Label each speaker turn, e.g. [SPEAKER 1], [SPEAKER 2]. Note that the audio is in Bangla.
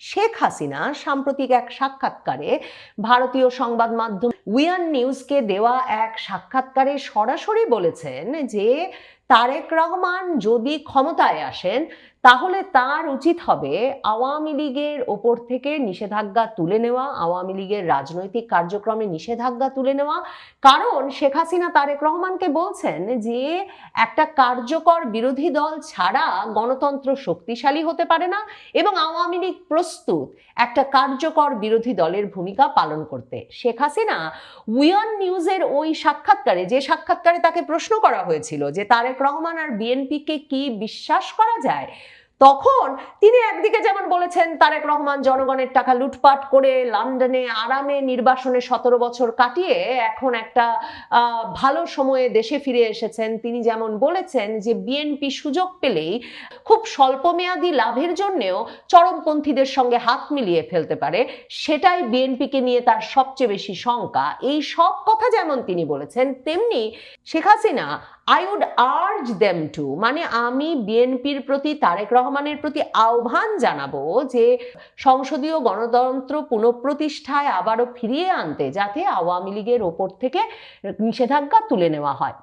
[SPEAKER 1] শেখ হাসিনা সাম্প্রতিক এক সাক্ষাৎকারে ভারতীয় সংবাদ মাধ্যম উইয়ান নিউজকে দেওয়া এক সাক্ষাৎকারে সরাসরি বলেছেন যে তারেক রহমান যদি ক্ষমতায় আসেন তাহলে তার উচিত হবে আওয়ামী লীগের ওপর থেকে নিষেধাজ্ঞা তুলে নেওয়া, আওয়ামী লীগের রাজনৈতিক কার্যক্রমে নিষেধাজ্ঞা তুলে নেওয়া। কারণ শেখ হাসিনা তারেক রহমানকে বলছেন যে একটা কার্যকর বিরোধী দল ছাড়া গণতন্ত্র শক্তিশালী হতে পারে না এবং আওয়ামী লীগ প্রস্তুত একটা কার্যকর বিরোধী দলের ভূমিকা পালন করতে। শেখ হাসিনা উইয়ান নিউজের ওই সাক্ষাৎকারে, যে সাক্ষাৎকারে তাকে প্রশ্ন করা হয়েছিল যে তারেক রহমান আর বিএনপিকে কি বিশ্বাস করা যায়, তখন তিনি একদিকে যেমন বলেছেন তারেক রহমান জনগণের টাকা লুটপাট করে লন্ডনে আরামে নির্বাসনে 17 বছর কাটিয়ে এখন একটা ভালো সময়ে দেশে ফিরে এসেছেন। তিনি যেমন বলেছেন যে বিএনপি সুযোগ পেলেই খুব স্বল্পমেয়াদী লাভের জন্যেও চরমপন্থীদের সঙ্গে হাত মিলিয়ে ফেলতে পারে, সেটাই বিএনপিকে নিয়ে তার সবচেয়ে বেশি শঙ্কা। এই সব কথা যেমন তিনি বলেছেন, তেমনি Sheikh Hasina I would urge them to, মানে আমি বিএনপির প্রতি, তারেক রহমানের প্রতি আহ্বান জানাবো যে সংসদীয় গণতন্ত্র পুনঃপ্রতিষ্ঠায় আবারও ফিরিয়ে আনতে যাতে আওয়ামী লীগের ওপর থেকে নিষেধাজ্ঞা তুলে নেওয়া হয়।